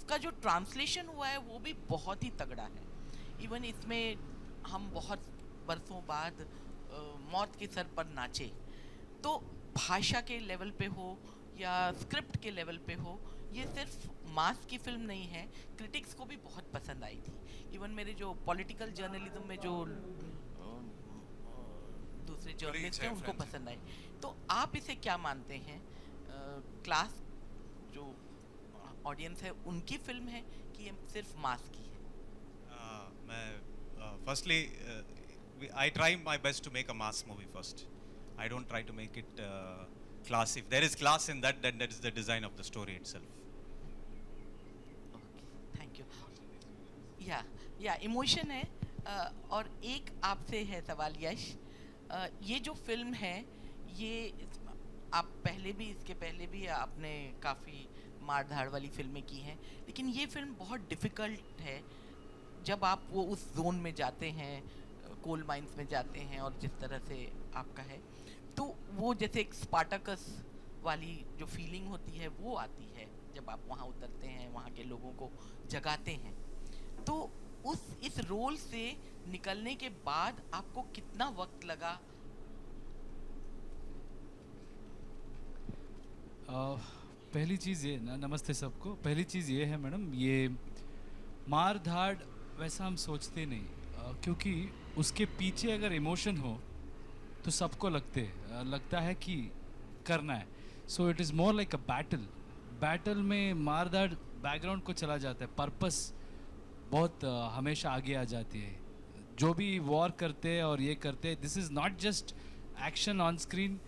उसका जो ट्रांसलेशन हुआ है वो भी बहुत ही तगड़ा है। इवन इसमें हम बहुत बरसों बाद मौत के सर पर नाचे, तो भाषा के लेवल पे हो या स्क्रिप्ट के लेवल पे हो, ये सिर्फ मास की फिल्म नहीं है, क्रिटिक्स को भी बहुत पसंद आई थी। इवन मेरे जो पॉलिटिकल जर्नलिज्म में जो दूसरे जर्नलिस्ट हैं उनको पसंद आई। तो आप इसे क्या मानते हैं, क्लास जो ऑडियंस है उनकी फिल्म है कि ये सिर्फ मास की है? मैं firstly I try my best to make a mass movie first. I don't try to make it class. If there is class in that, then that is the design of the story itself. Thank you. या emotion है। और एक आपसे है सवाल यश, ये जो film है ये आप इसके पहले भी आपने काफ़ी मार धाड़ वाली फिल्में की हैं, लेकिन ये फिल्म बहुत डिफ़िकल्ट है जब आप वो उस जोन में जाते हैं, कोल माइंस में जाते हैं, और जिस तरह से आपका है, तो वो जैसे एक स्पार्टाकस वाली जो फीलिंग होती है वो आती है जब आप वहाँ उतरते हैं, वहाँ के लोगों को जगाते हैं। तो इस रोल से निकलने के बाद आपको कितना वक्त लगा? पहली चीज़ ये नमस्ते सबको। पहली चीज़ ये है मैडम, ये मार धाड़ वैसा हम सोचते नहीं, क्योंकि उसके पीछे अगर इमोशन हो तो सबको लगता है कि करना है। So it is more like a battle में मार धाड़ बैकग्राउंड को चला जाता है, पर्पस बहुत हमेशा आगे आ जाती है। जो भी वॉर करते हैं और ये करते हैं, this is not just action on screen,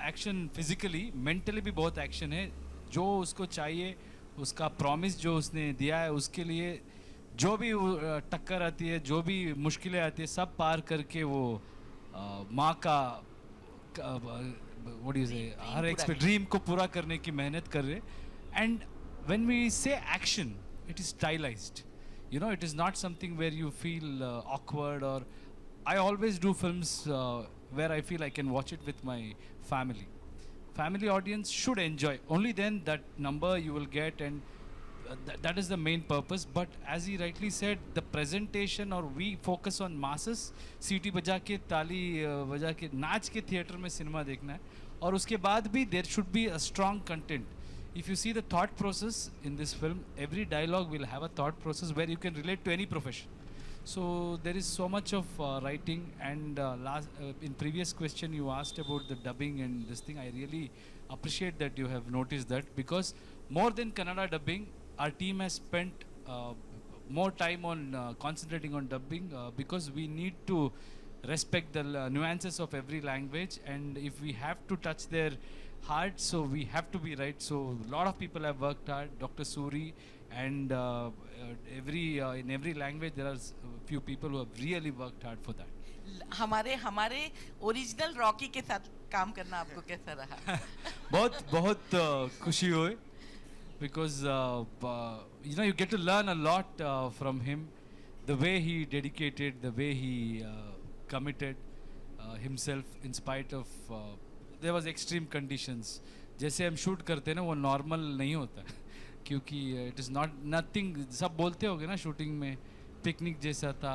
action physically, mentally भी बहुत एक्शन है। जो उसको चाहिए, उसका प्रॉमिस जो उसने दिया है, उसके लिए जो भी टक्कर आती है, जो भी मुश्किलें आती है, सब पार करके वो माँ का व्हाट डू यू से हर एक ड्रीम को पूरा करने की मेहनत कर रहे। एंड व्हेन वी से action, it is stylised, you know, it is not something where you feel awkward. Or I always do films where I feel I can watch it with my family audience should enjoy, only then that number you will get, and that is the main purpose. But as he rightly said, the presentation, or we focus on masses, सीटी बजा के, ताली बजा के, नाच के theatre में cinema देखना है, और उसके बाद भी there should be a strong content. If you see the thought process in this film, every dialogue will have a thought process where you can relate to any profession. So there is so much of writing. And in previous question you asked about the dubbing and this thing. I really appreciate that you have noticed that, because more than Kannada dubbing, our team has spent more time on concentrating on dubbing, because we need to respect the nuances of every language, and if we have to touch their heart, so we have to be right. So a lot of people have worked hard, Dr. Suri, and in every language there are few people who have really worked hard for that. हमारे original Rocky के साथ काम करना आपको कैसा रहा? बहुत खुशी हुई, because you know, you get to learn a lot from him, the way he dedicated, the way he committed himself in spite of there was extreme conditions. जैसे हम शूट करते हैं ना, वो नॉर्मल नहीं होता क्योंकि इट इज़ नॉट नथिंग, सब बोलते होगे ना शूटिंग में, पिकनिक जैसा था,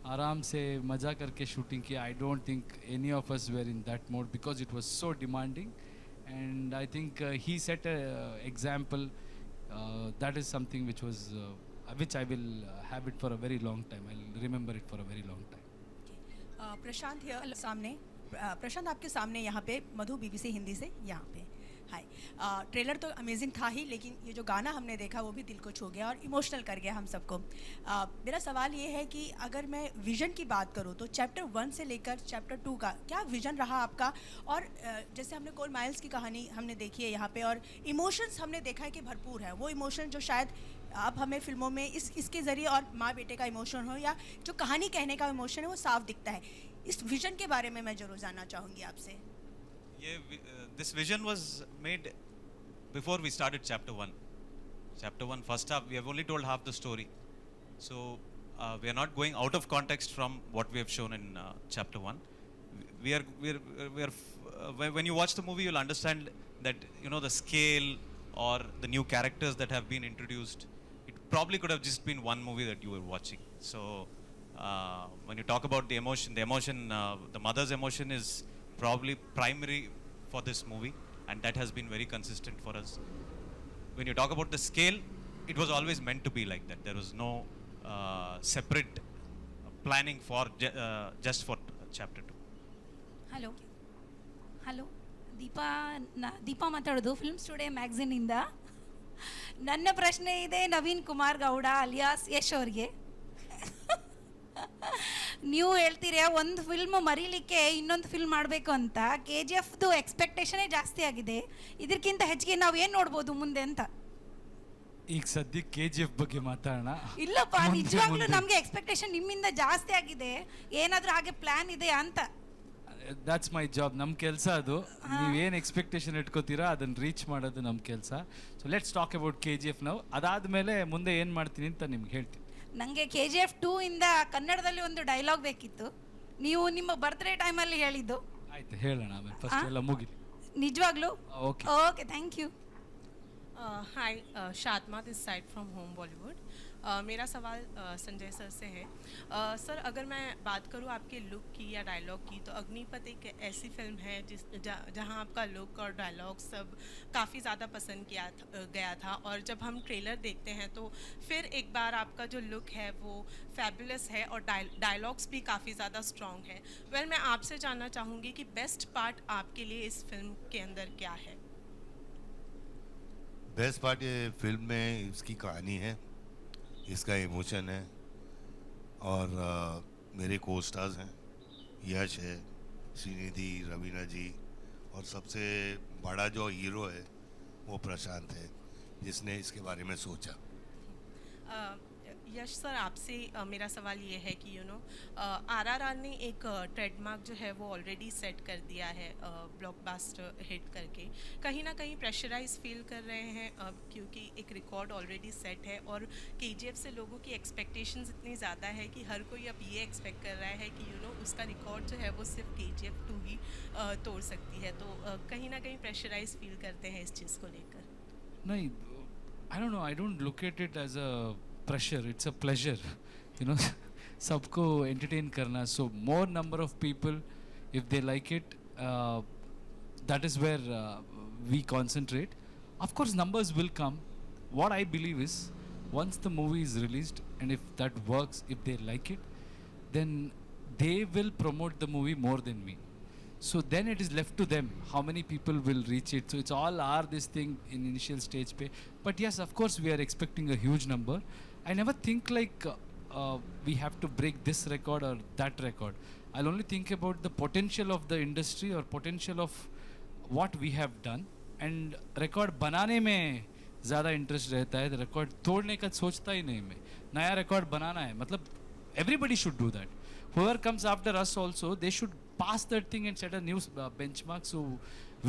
आराम से मज़ा करके शूटिंग किया. I don't think any of us were in that mode, because it was so demanding. And I think he set example. That is something which was which I will have it for a very long time. I'll remember it for a very long time. Prashant here सामने. प्रशांत आपके सामने यहाँ पे मधु BBC Hindi से यहाँ पे. हाय. Trailer तो amazing था ही, लेकिन ये जो गाना हमने देखा वो भी दिल को छू गया और इमोशनल कर गया हम सबको. मेरा सवाल ये है कि अगर मैं विज़न की बात करूँ तो चैप्टर 1 से लेकर चैप्टर 2 का क्या विज़न रहा आपका? और जैसे हमने कोल माइल्स की कहानी हमने देखी है यहाँ पे, और इमोशंस हमने देखा है कि भरपूर है. वो इमोशन जो शायद अब हमें फिल्मों में इसके ज़रिए, और माँ बेटे का इमोशन हो या जो कहानी कहने का इमोशन है, वो साफ दिखता है. इस विज़न के बारे में मैं ज़रूर जानना चाहूँगी आपसे. This vision was made before we started chapter 1. Chapter 1 first half, we have only told half the story. So we are not going out of context from what we have shown in chapter 1. When you watch the movie, you'll understand that, you know, the scale or the new characters that have been introduced probably could have just been one movie that you were watching. So when you talk about the emotion, the mother's emotion is probably primary for this movie, and that has been very consistent for us. When you talk about the scale, it was always meant to be like that. There was no separate planning for just for chapter 2. Hello Deepa ಮಾತಾಡೋದು films today ಮ್ಯಾಗ್ಝಿನಿಂದ. ನನ್ನ ಪ್ರಶ್ನೆ ಇದೆ Naveen Kumar Gowda alias Yash ಅವ್ರಿಗೆ. ನೀವು ಹೇಳ್ತೀರಾ ಒಂದು film ಮರೀಲಿಕ್ಕೆ ಇನ್ನೊಂದು film ಮಾಡಬೇಕು ಅಂತ. KGFದು ಎಕ್ಸ್ಪೆಕ್ಟೇಷನೇ ಜಾಸ್ತಿ ಆಗಿದೆ, ಇದಕ್ಕಿಂತ ಹೆಚ್ಚಿಗೆ ನಾವು ಏನು ನೋಡ್ಬೋದು ಮುಂದೆ ಅಂತ. ಈಗ ಸದ್ಯಕ್ಕೆ KGF ಬಗ್ಗೆ ಮಾತಾಡೋಣ. ಇಲ್ಲಪ್ಪ, ನಿಜವಾಗ್ಲೂ ನಮಗೆ ಎಕ್ಸ್ಪೆಕ್ಟೇಷನ್ ನಿಮ್ಮಿಂದ ಜಾಸ್ತಿ ಆಗಿದೆ, ಏನಾದರೂ ಹಾಗೆ ಪ್ಲಾನ್ ಇದೆಯಾ ಅಂತ. ದಟ್ಸ್ ಮೈ ಜಾಬ್, ನಮ್ಮ ಕೆಲಸ ಅದು. ನೀವೇನು ಎಕ್ಸ್ಪೆಕ್ಟೇಷನ್ ಇಟ್ಕೋತೀರಾ ಅದನ್ನು ರೀಚ್ ಮಾಡೋದು ನಮ್ಮ ಕೆಲಸ. So let's talk about KGF ನಾವು. ಅದಾದಮೇಲೆ ಮುಂದೆ ಏನು ಮಾಡ್ತೀನಿ ಅಂತ ನಿಮ್ಗೆ ಹೇಳ್ತೀನಿ. ನನಗೆ KGF 2 ಇಂದ ಕನ್ನಡದಲ್ಲಿ ಒಂದು ಡೈಲಾಗ್ ಬೇಕಿತ್ತು, ನೀವು ನಿಮ್ಮ ಬರ್ತ್ಡೇ ಟೈಮಲ್ಲಿ ಹೇಳಿದ್ದು. ಆಯ್ತು, ಹೇಳೋಣ ಆಮೇಲೆ, ಫಸ್ಟ್ ಎಲ್ಲ ಮುಗಿಲಿ. ನಿಜವಾಗ್ಲೂ? Okay okay, thank you. Hi, शातमा this side from home Bollywood. मेरा सवाल संजय सर से है. सर, अगर मैं बात करूँ आपके लुक की या डायलॉग की, तो अग्निपथ एक ऐसी फिल्म है जहाँ आपका लुक और डायलॉग सब काफ़ी ज़्यादा पसंद गया था. और जब हम ट्रेलर देखते हैं तो फिर एक बार आपका जो लुक है वो फैबुलस है और डायलॉग्स भी काफ़ी ज़्यादा स्ट्रॉन्ग है. वेल, मैं आपसे जानना चाहूँगी कि बेस्ट पार्ट आपके लिए इस फिल्म के अंदर क्या है? बेस्ट पार्ट ये फिल्म में इसकी कहानी है, इसका इमोशन है, और मेरे को स्टार्स हैं, यश है, श्रीनिधि, रवीना जी, और सबसे बड़ा जो हीरो है वो प्रशांत है, जिसने इसके बारे में सोचा. यश सर, आपसे मेरा सवाल ये है कि RRR ने एक ट्रेडमार्क जो है वो ऑलरेडी सेट कर दिया है ब्लॉकबस्टर हिट करके. कहीं ना कहीं प्रेशराइज फील कर रहे हैं क्योंकि एक रिकॉर्ड ऑलरेडी सेट है, और KGF से लोगों की एक्सपेक्टेशंस इतनी ज़्यादा है कि हर कोई अब ये एक्सपेक्ट कर रहा है कि उसका रिकॉर्ड जो है वो सिर्फ KGF 2 ही तोड़ सकती है. तो कहीं ना कहीं प्रेशराइज फील करते हैं इस चीज़ को लेकर? नहीं, I don't know, I don't look at it as a pressure, it's a pleasure, सबको entertain करना. So more number of people, if they like it, that is where we concentrate. Of course numbers will come. What I believe is, once the movie is released and if that works, if they like it, then they will promote the movie more than me. So then it is left to them how many people will reach it. So it's all this thing in initial stage pay. But yes, of course we are expecting a huge number. I never think like we have to break this record or that record. I'll only think about the potential of the industry or potential of what we have done. And record बनाने में ज़्यादा interest रहता है, record तोड़ने का सोचता ही नहीं मैं. नया record बनाना है, मतलब everybody should do that. Whoever comes after us also, they should pass that thing and set a new benchmark so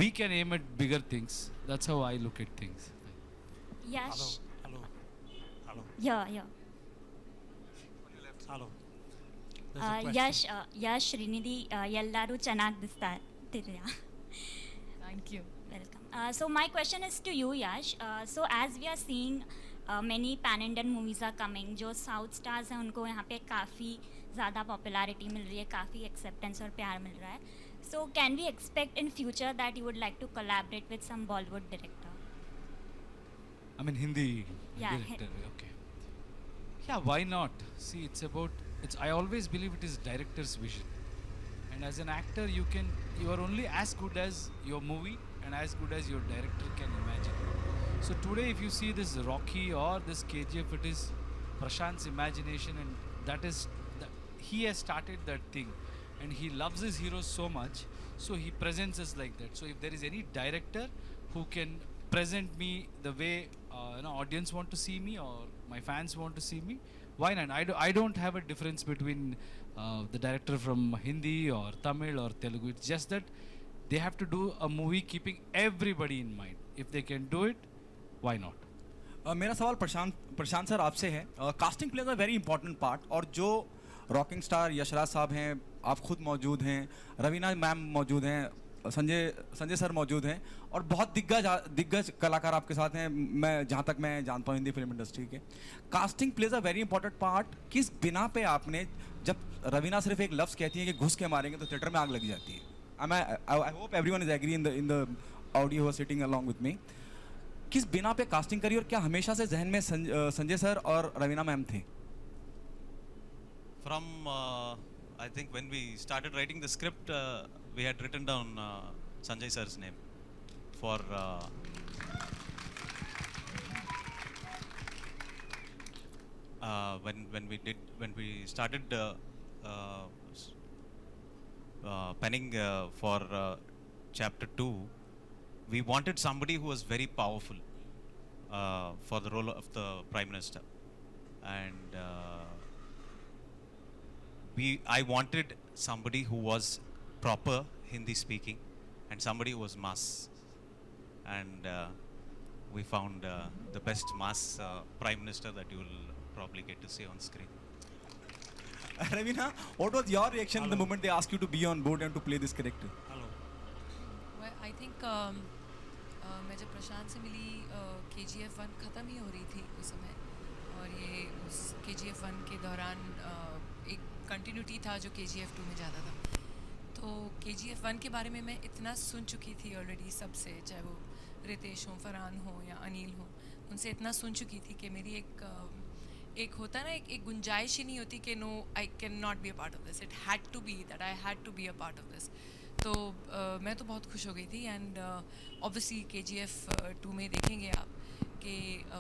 we can aim at bigger things. That's how I look at things. Yash. Hello. Yeah. Hello. Yash Srinidhi ಎಲ್ಲರೂ ಚೆನ್ನಾಗಿ ದಿಸ್ತಿದ್ದೀರಾ? Thank you. Welcome. So my question is to you, Yash. So as we are seeing many pan-Indian movies are coming, जो south stars हैं उनको यहाँ पे काफ़ी ज़्यादा popularity मिल रही है, काफ़ी एक्सेप्टेंस और प्यार मिल रहा है. So can we expect in future that you would like to collaborate with some Bollywood director? I mean Hindi Yeah, director. Okay. Yeah, why not? See, I always believe it is director's vision. And as an actor, you are only as good as your movie and as good as your director can imagine. So today, if you see this Rocky or this KGF, it is Prashant's imagination, and he has started that thing, and he loves his heroes so much, so he presents us like that. So if there is any director who can present me the way audience want to see me or my fans want to see me, why not? I don't have a difference between the director from Hindi or Tamil or Telugu. It's just that they have to do a movie keeping everybody in mind. If they can do it, why not? मेरा सवाल प्रशांत sir आपसे है. Casting plays a very important part, और जो rocking star Yashraj साहब हैं, आप खुद मौजूद हैं, रवीना मैम मौजूद हैं, संजय सर मौजूद हैं और बहुत दिग्गज कलाकार आपके साथ हैं, मैं जहाँ तक मैं जानता हूँ हिंदी फिल्म इंडस्ट्री के। Casting plays a very important part. किस बिना पे आपने, जब रवीना सिर्फ एक लफ्ज़ कहती है कि घुस के मारेंगे तो थिएटर में आग लग जाती है। I hope everyone is agree in the audio sitting along with me. किस बिना पे कास्टिंग करी और क्या हमेशा से जहन में संजय सर और रवीना मैम थे? From I think when we started writing the script, we had written down Sanjay sir's name for when we started penning for chapter 2. We wanted somebody who was very powerful for the role of the Prime Minister, and I wanted somebody who was proper Hindi speaking and somebody who was mass, and we found the best mass Prime Minister that you will probably get to see on screen. Ravina, what was your reaction the moment they asked you to be on board and to play this character? I think मैं जब प्रशांत से मिली KGF 1 ख़त्म ही हो रही थी उस समय, और ये उस KGF 1 के दौरान एक कंटिन्यूटी था जो KGF 2 में ज़्यादा था। तो KGF 1 के बारे में मैं इतना सुन चुकी थी ऑलरेडी सबसे, चाहे वो रितेश हो, फरहान हो या अनिल हो, उनसे इतना सुन चुकी थी कि मेरी एक होता है ना, एक गुंजाइश ही नहीं होती कि no I can not be a part of this, it had to be that I had to be a part of this. तो मैं तो बहुत खुश हो गई थी, एंड ऑब्वियसली KGF 2 में देखेंगे आप कि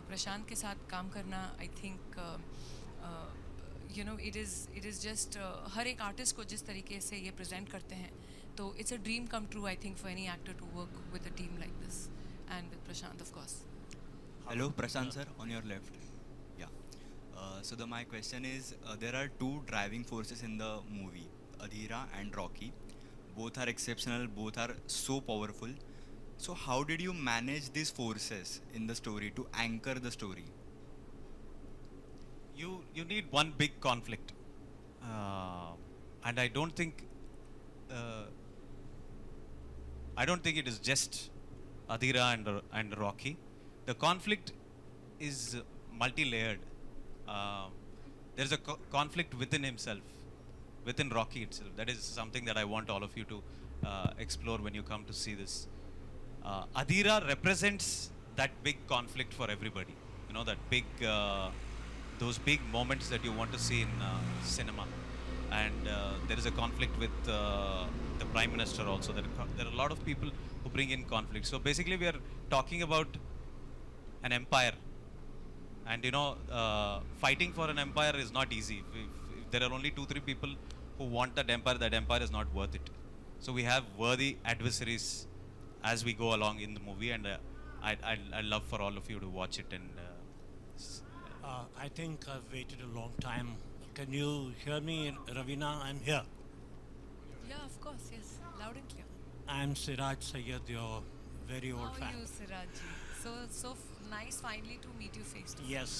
प्रशांत के साथ काम करना, I think you know it is just हर एक आर्टिस्ट को जिस तरीके से ये प्रेजेंट करते हैं, तो it's a dream come true I think for any actor to work with a team like this and with Prashant of course. Hello, Prashant sir, on your left. Yeah. So my question is, there are two driving forces in the movie, Adhira and Rocky. Both are exceptional, both are so powerful. So how did you manage these forces in the story to anchor the story? You need one big conflict, and I don't think it is just Adhira and Rocky. The conflict is multi-layered. There is a conflict within himself, within Rocky itself. That is something that I want all of you to explore when you come to see this. Adhira represents that big conflict for everybody. You know, that big, those big moments that you want to see in cinema. And there is a conflict with the Prime Minister also. There are a lot of people who bring in conflict. So basically we are talking about an empire. And you know, fighting for an empire is not easy. If there are only 2-3 people who want that empire is not worth it. So we have worthy adversaries as we go along in the movie, and I'd love for all of you to watch it. And I think I've waited a long time. Can you hear me, Ravina? I'm here. Yeah, of course, yes, loud and clear. I'm Siraj Sayyed, your very old How fan. are you, Siraj ji? So nice finally to meet you face to face. Yes,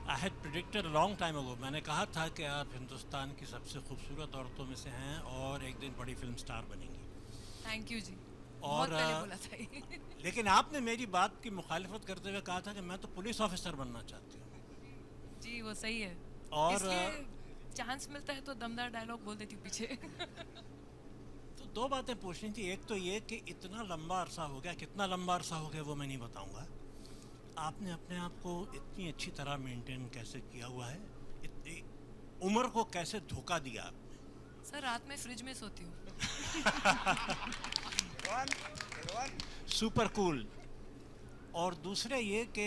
I had predicted a long time ago. मैंने कहा था कि आप हिंदुस्तान की सबसे खूबसूरत औरतों में से हैं और एक दिन बड़ी फिल्म स्टार बनेंगी। थैंक यू जी। और बहुत पहले बोला था ये। लेकिन आपने मेरी बात की मुखालिफत करते हुए कहा था कि मैं तो पुलिस ऑफिसर बनना चाहती हूँ। जी वो सही है। और इसलिए चांस मिलता है तो दमदार डायलॉग बोल देती हूँ पीछे। तो दो बातें पूछनी थी। एक तो ये कि इतना लंबा अरसा हो गया, कितना लंबा अरसा हो गया वो मैं नहीं बताऊंगा। आपने अपने आप को इतनी अच्छी तरह मेंटेन कैसे किया हुआ है? इतनी उम्र को कैसे धोखा दिया आपने? सर रात में फ्रिज में सोती हूँ। Super cool. और दूसरे ये कि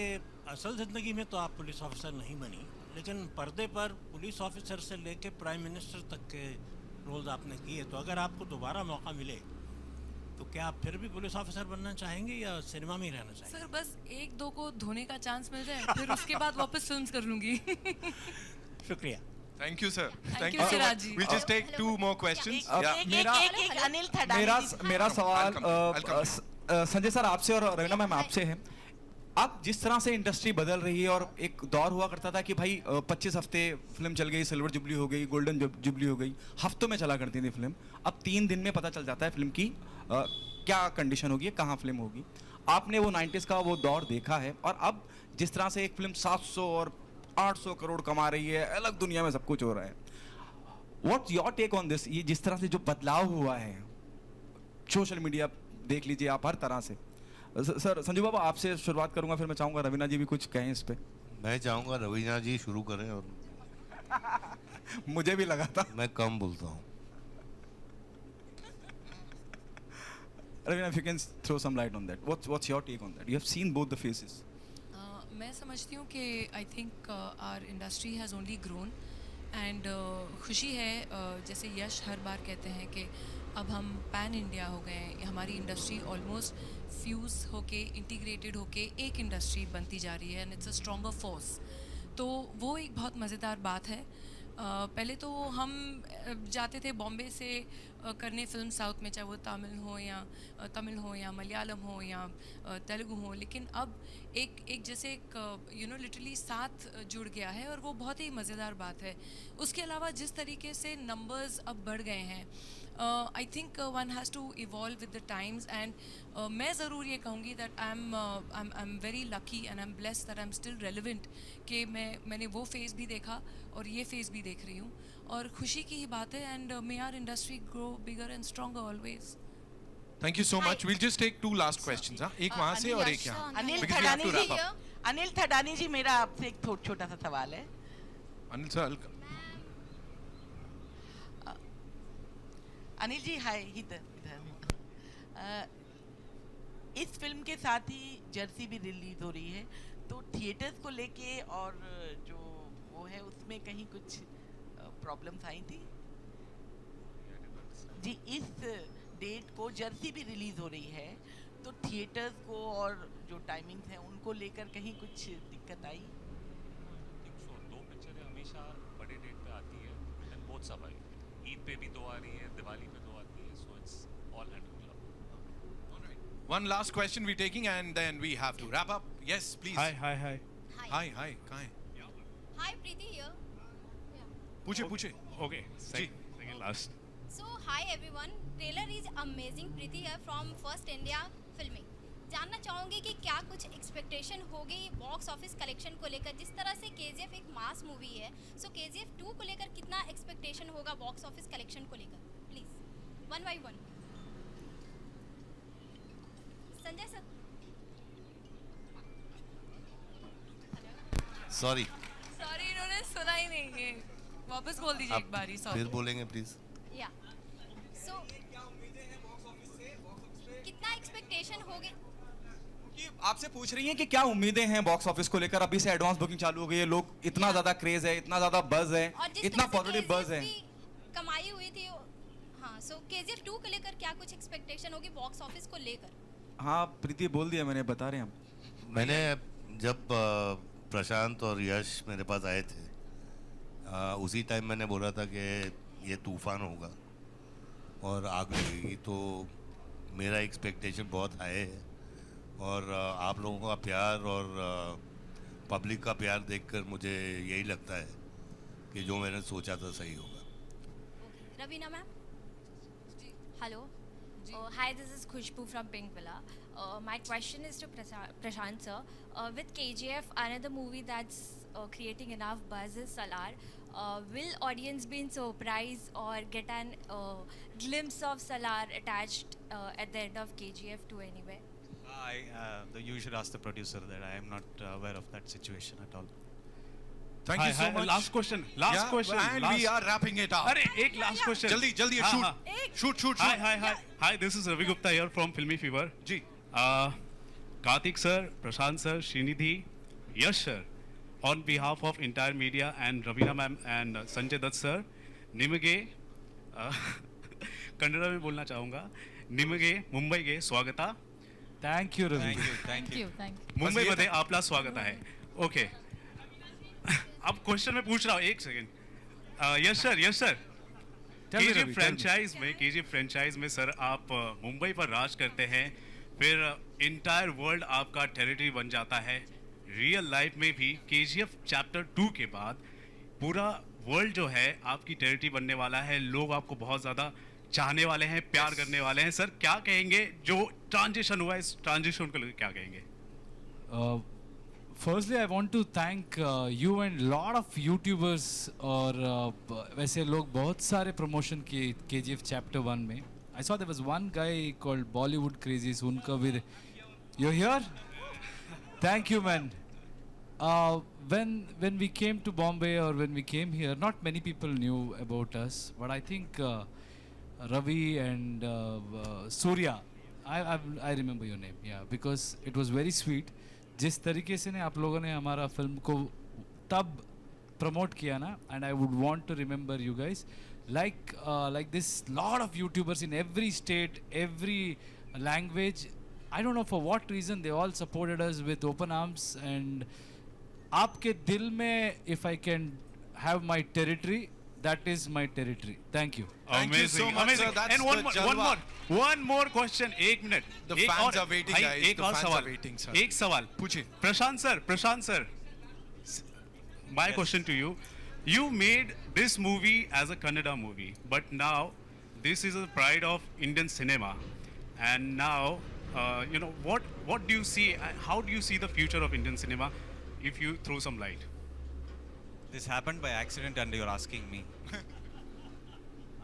असल ज़िंदगी में तो आप पुलिस ऑफिसर नहीं बनी, लेकिन पर्दे पर पुलिस ऑफिसर से लेके प्राइम मिनिस्टर तक के रोल्स आपने किए। तो अगर आपको दोबारा मौका मिले तो क्या आप फिर भी पुलिस ऑफिसर बनना चाहेंगे या सिनेमा में ही रहना चाहेंगे? सर बस 1-2 को धोने का चांस मिल जाए, फिर उसके बाद वापस फिल्म्स कर लूँगी। शुक्रिया। Thank you, sir. Thank you so much. We'll just take 2 more questions. एक अनिल था। मेरा सवाल संजय सर आपसे और रवीना मैम आपसे है। अब जिस तरह से इंडस्ट्री बदल रही है, और एक दौर हुआ करता था कि भाई 25 हफ्ते फिल्म चल गई, सिल्वर जुबली हो गई, गोल्डन जुबली हो गई, हफ्तों में चला करती थी फिल्म। अब 3 दिन में पता चल जाता है फिल्म की क्या कंडीशन होगी, कहाँ फिल्म होगी। आपने वो 90s का वो दौर देखा है, और अब जिस तरह से एक फिल्म 700 और 800 करोड़ कमा रही है, अलग दुनिया में सब कुछ हो रहा है। What's your take on this? ये जिस तरह से जो बदलाव हुआ है, सोशल मीडिया देख लीजिए आप, हर तरह से। सर संजू बाबा आपसे शुरुआत करूंगा, फिर मैं चाहूंगा रवीना जी भी कुछ कहें इस पे। मैं चाहूँगा रवीना जी शुरू करें, और मुझे भी लगा था मैं कम बोलता हूँ। Ravina, if you can throw some light on that. What's your take on that? You have seen both the faces. मैं समझती हूँ कि I think our industry has only grown and खुशी है जैसे यश हर बार कहते हैं कि अब हम पैन इंडिया हो गए हैं, हमारी इंडस्ट्री ऑलमोस्ट फ्यूज़ होके इंटीग्रेटेड होके एक इंडस्ट्री बनती जा रही है and it's a stronger force. तो वो एक बहुत मज़ेदार बात है। पहले तो हम जाते थे बॉम्बे से करने फिल्म साउथ में, चाहे वो तमिल हो या मलयालम हो या तेलुगु हो, लेकिन अब एक जैसे एक लिटरली साथ जुड़ गया है और वो बहुत ही मज़ेदार बात है। उसके अलावा जिस तरीके से नंबर्स अब बढ़ गए हैं, I think one has to evolve with the times and मैं ज़रूर ये कहूँगी that I am very lucky and I am blessed that I am still relevant कि मैंने वो फेज़ भी देखा और ये फेज़ भी देख रही हूँ, और खुशी की ही बात है। And may our industry grow bigger and stronger always. Thank you so much. We'll just take 2 last questions. हाँ, एक वहाँ से और एक यहाँ। अनिल थडानी जी, मेरा आपसे एक छोटा सा सवाल है। अनिल सर, अनिल जी हाय, इधर। इस फिल्म के साथ ही जर्सी भी रिलीज हो रही है, तो थिएटर्स को लेके और जो वो है उसमें कहीं कुछ प्रॉब्लम्स आई थी जी? इस डेट को जर्सी भी रिलीज हो रही है, तो थिएटर्स को और जो टाइमिंग्स हैं उनको लेकर कहीं कुछ दिक्कत आई? दो पिक्चरें हमेशा बड़े डेट पे आती है एंड बोथ सब आई, ईद पे भी 2 आ रही है, दिवाली पे 2 आती है, so it's all hand to club. one last question we're taking and then we have to wrap up. Yes, please. Hi. Hi. कहाँ है? Hi, Preeti here. पूछे। Okay. Second last. So, hi everyone. Trailer is amazing. Preeti here from First India Filming. जानना चाहूँगी कि क्या कुछ expectation होगी box office collection को लेकर? जिस तरह से KGF एक मास मूवी है, सो KGF 2 को लेकर कितना एक्सपेक्टेशन होगा बॉक्स ऑफिस कलेक्शन को लेकर? Please 1 by 1। Sanjay sir. Sorry, इन्होंने सुना ही नहीं है, वापस बोल दीजिए एक बारी। सॉरी, फिर बोलेंगे प्लीज। या सो कितना एक्सपेक्टेशन होगी? आपसे पूछ रही हैं कि क्या उम्मीदें हैं बॉक्स ऑफिस को लेकर? अभी से एडवांस बुकिंग चालू हो गई है, लोग इतना ज्यादा क्रेज है, इतना ज्यादा बज है, इतना पॉजिटिव बज है, कमाई हुई थी। हाँ, सो KGF 2 को लेकर क्या कुछ एक्सपेक्टेशन होगी बॉक्स ऑफिस को लेकर? हाँ प्रीति बोल दिया मैंने, बता रहे हैं हम। मैंने जब प्रशांत और यश मेरे पास आए थे, उसी टाइम मैंने बोला था कि ये तूफान होगा और आग लगेगी, तो मेरा एक्सपेक्टेशन बहुत हाई है, और आप लोगों का प्यार और पब्लिक का प्यार देखकर मुझे यही लगता है कि जो मैंने सोचा था सही होगा। Raveena ma'am. Hello. Hi, this is Khushbu from Pink Villa. My question is to Prashant sir. With KGF, another movie that's creating enough buzz is Salar. Will audience be surprised or get an glimpse of Salar attached at the end of KGF 2 anywhere? You should ask the producer that. I am not aware of that situation at all. Thank you so much. Last question. And we are wrapping it up. अरे एक last question. जल्दी shoot. Hi. This is Ravi Gupta here from Filmy Fever. Ji. Karthik sir, Prashant sir, Srinidhi, Yash sir, on behalf of entire media and Ravina ma'am and Sanjay Dutt sir, निಮಗೆ Kannada में बोलना चाहूँगा, निಮಗೆ मुंबईಗೆ स्वागत. Thank you Ravi. Thank you. मुंबईमध्ये आपला स्वागत आहे. Okay. अब question मैं पूछ रहा हूँ, एक second. Yes sir KGF franchise में सर आप मुंबई पर राज करते हैं, फिर इंटायर वर्ल्ड आपका टेरिटरी बन जाता है। रियल लाइफ में भी KGF चैप्टर 2 के बाद पूरा वर्ल्ड जो है आपकी टेरिटरी बनने वाला है। लोग आपको बहुत ज़्यादा चाहने वाले हैं, प्यार करने वाले हैं। सर क्या कहेंगे, जो ट्रांजिशन हुआ इस ट्रांजिशन को लेकर क्या कहेंगे? Firstly, I want to thank you and lot of YouTubers और वैसे लोग बहुत सारे promotion किए KGF Chapter 1 में. I saw there was one guy called Bollywood Crazies, उनका भी you're here? Thank you, man. When we came to Bombay or when we came here, not many people knew about us, but I think Ravi and Surya, I remember your name, yeah, because it was very sweet. जिस तरीके से ने आप लोगों ने हमारा film को तब प्रमोट किया ना, and I would want to remember you guys like this lot of YouTubers in every state, every language. I don't know for what reason they all supported us with open arms, and आपके दिल में if I can have my territory, that is my territory. Thank you. Thank you so much, amazing. sir. That's And the one more question. एक minute. The एक fans और- are waiting, भाई, guys. एक The और fans are सवाल. waiting, sir. एक सवाल. पूछिए. प्रशांत sir. My question to you. You made this movie as a Kannada movie, but now this is a pride of Indian cinema. And now, what do you see? How do you see the future of Indian cinema, if you throw some light? This happened by accident and you're asking me.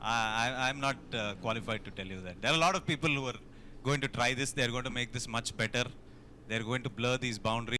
I'm not qualified to tell you that. There are a lot of people who are going to try this. They're going to make this much better. They're going to blur these boundaries.